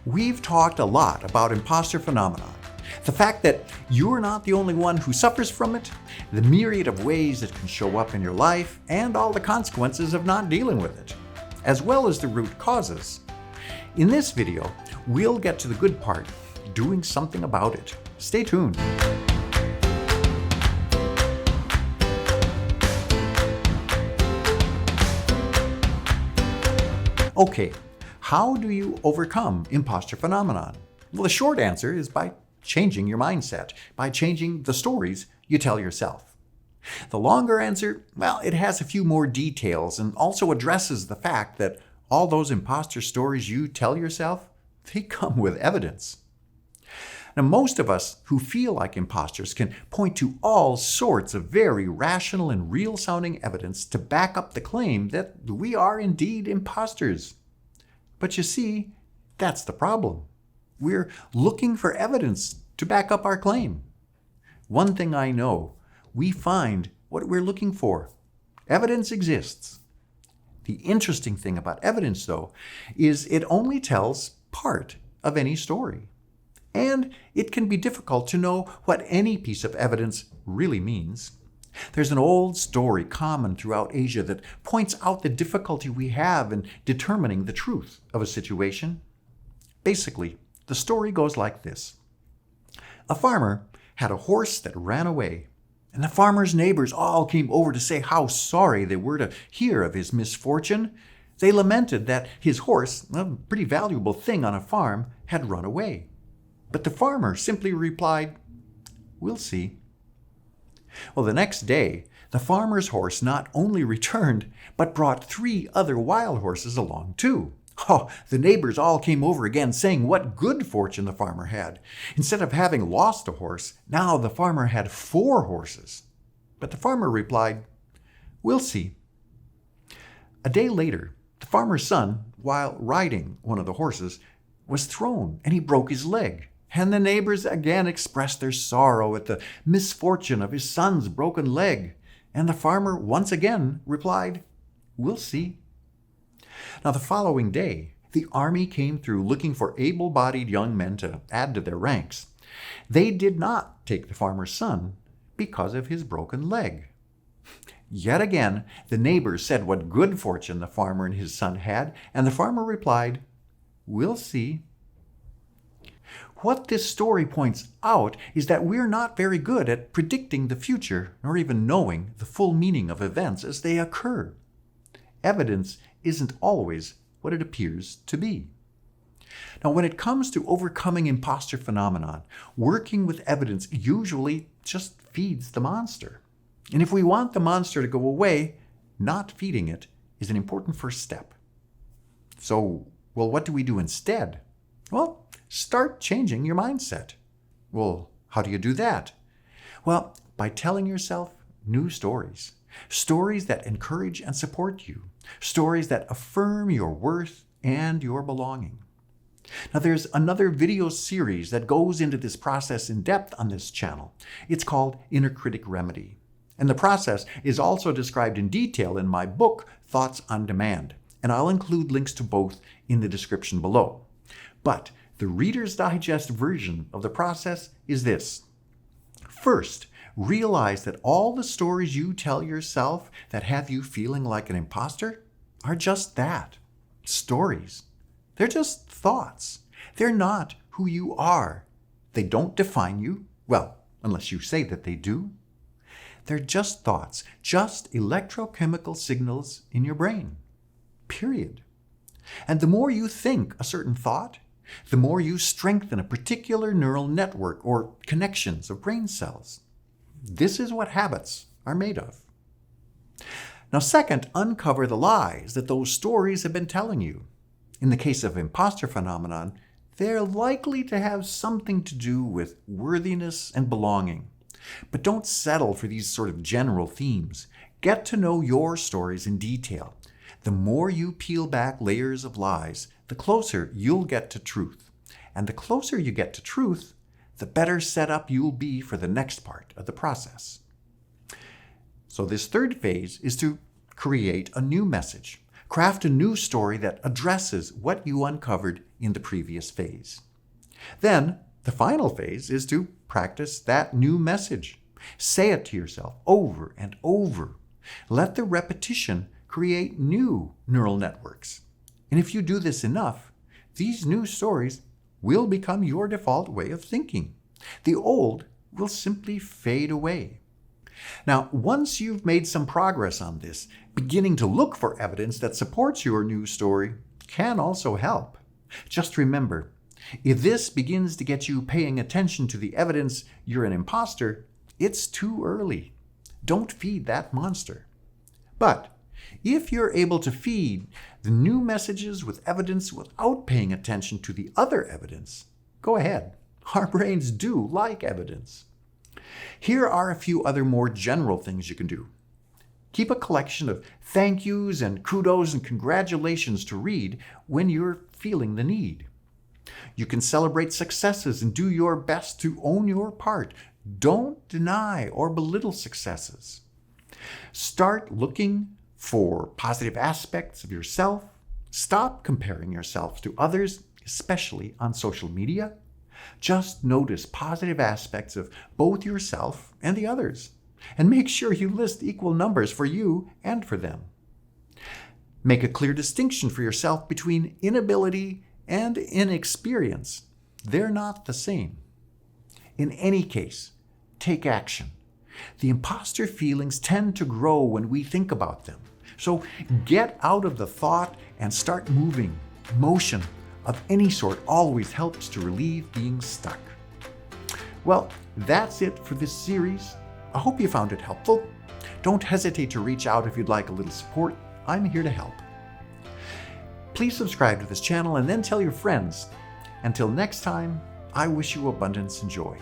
We've talked a lot about imposter phenomenon, the fact that you're not the only one who suffers from it, the myriad of ways it can show up in your life, and all the consequences of not dealing with it, as well as the root causes. In this video, we'll get to the good part, doing something about it. Stay tuned. Okay, how do you overcome imposter phenomenon? Well, the short answer is by changing your mindset, by changing the stories you tell yourself. The longer answer, well, it has a few more details and also addresses the fact that all those imposter stories you tell yourself, they come with evidence. Now, most of us who feel like imposters can point to all sorts of very rational and real-sounding evidence to back up the claim that we are indeed imposters. But you see, that's the problem. We're looking for evidence to back up our claim. One thing I know, we find what we're looking for. Evidence exists. The interesting thing about evidence, though, is it only tells part of any story. And it can be difficult to know what any piece of evidence really means. There's an old story common throughout Asia that points out the difficulty we have in determining the truth of a situation. Basically, the story goes like this. A farmer had a horse that ran away, and the farmer's neighbors all came over to say how sorry they were to hear of his misfortune. They lamented that his horse, a pretty valuable thing on a farm, had run away. But the farmer simply replied, "We'll see." Well, the next day, the farmer's horse not only returned, but brought 3 other wild horses along too. Oh, the neighbors all came over again saying what good fortune the farmer had. Instead of having lost a horse, now the farmer had 4 horses. But the farmer replied, "We'll see." A day later, the farmer's son, while riding one of the horses, was thrown and he broke his leg. And the neighbors again expressed their sorrow at the misfortune of his son's broken leg. And the farmer once again replied, "We'll see." Now, the following day, the army came through looking for able-bodied young men to add to their ranks. They did not take the farmer's son because of his broken leg. Yet again, the neighbors said what good fortune the farmer and his son had, and the farmer replied, "We'll see." What this story points out is that we're not very good at predicting the future, nor even knowing the full meaning of events as they occur. Evidence isn't always what it appears to be. Now, when it comes to overcoming imposter phenomenon, working with evidence usually just feeds the monster. And if we want the monster to go away, not feeding it is an important first step. So, what do we do instead? Well, start changing your mindset. Well, how do you do that? Well, by telling yourself new stories. Stories that encourage and support you. Stories that affirm your worth and your belonging. Now, there's another video series that goes into this process in depth on this channel. It's called Inner Critic Remedy. And the process is also described in detail in my book, Thoughts on Demand. And I'll include links to both in the description below. But the Reader's Digest version of the process is this. First, realize that all the stories you tell yourself that have you feeling like an imposter are just that, stories. They're just thoughts. They're not who you are. They don't define you, well, unless you say that they do. They're just thoughts, just electrochemical signals in your brain. Period. And the more you think a certain thought, the more you strengthen a particular neural network or connections of brain cells. This is what habits are made of. Now, second, uncover the lies that those stories have been telling you. In the case of imposter phenomenon, they're likely to have something to do with worthiness and belonging. But don't settle for these sort of general themes. Get to know your stories in detail. The more you peel back layers of lies, the closer you'll get to truth. And the closer you get to truth, the better set up you'll be for the next part of the process. So this third phase is to create a new message. Craft a new story that addresses what you uncovered in the previous phase. Then, the final phase is to practice that new message. Say it to yourself over and over. Let the repetition create new neural networks. And if you do this enough, these new stories will become your default way of thinking. The old will simply fade away. Now, once you've made some progress on this, beginning to look for evidence that supports your new story can also help. Just remember, if this begins to get you paying attention to the evidence you're an imposter, it's too early. Don't feed that monster. But if you're able to feed the new messages with evidence without paying attention to the other evidence, go ahead. Our brains do like evidence. Here are a few other more general things you can do. Keep a collection of thank yous and kudos and congratulations to read when you're feeling the need. You can celebrate successes and do your best to own your part. Don't deny or belittle successes. Start looking for positive aspects of yourself. Stop comparing yourself to others, especially on social media. Just notice positive aspects of both yourself and the others, and make sure you list equal numbers for you and for them. Make a clear distinction for yourself between inability and inexperience. They're not the same. In any case, take action. The imposter feelings tend to grow when we think about them. So get out of the thought and start moving. Motion of any sort always helps to relieve being stuck. Well, that's it for this series. I hope you found it helpful. Don't hesitate to reach out if you'd like a little support. I'm here to help. Please subscribe to this channel and then tell your friends. Until next time, I wish you abundance and joy.